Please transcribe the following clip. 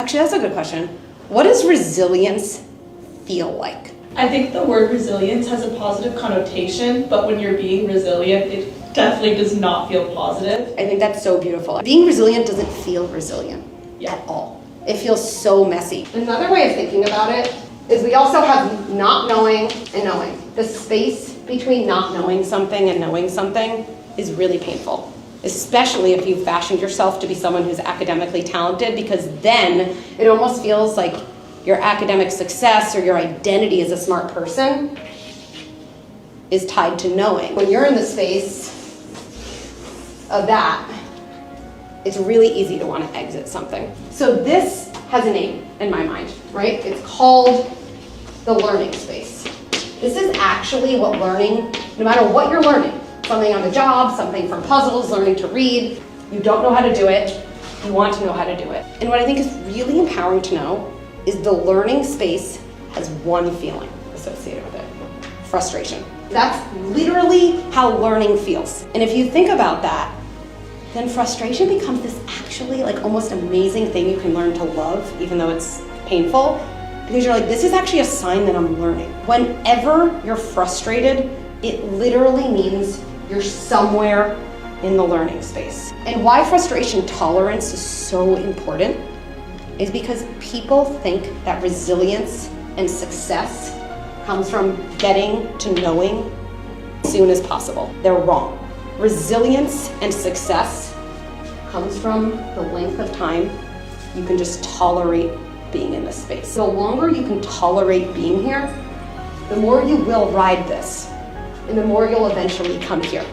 Actually, that's a good question. What does resilience feel like? I think the word resilience has a positive connotation, but when you're being resilient, it definitely does not feel positive. I think that's so beautiful. Being resilient doesn't feel resilient at all. It feels so messy. Another way of thinking about it is we also have not knowing and knowing. The space between not knowing something and knowing something is really painful, especially if you've fashioned yourself to be someone who's academically talented, because then it almost feels like your academic success or your identity as a smart person is tied to knowing. When you're in the space of that, it's really easy to want to exit something. So this has a name in my mind, right? It's called the learning space. This is actually what learning, no matter what you're learning, something on the job, something from puzzles, learning to read, you don't know how to do it, you want to know how to do it. And what I think is really empowering to know is the learning space has one feeling associated with it: frustration. That's literally how learning feels. And if you think about that, then frustration becomes this actually like almost amazing thing you can learn to love, even though it's painful, because you're like, this is actually a sign that I'm learning. Whenever you're frustrated, it literally means you're somewhere in the learning space. And why frustration tolerance is so important is because people think that resilience and success comes from getting to knowing as soon as possible. They're wrong. Resilience and success comes from the length of time you can just tolerate being in this space. The longer you can tolerate being here, the more you will ride this, and the more you'll eventually come here.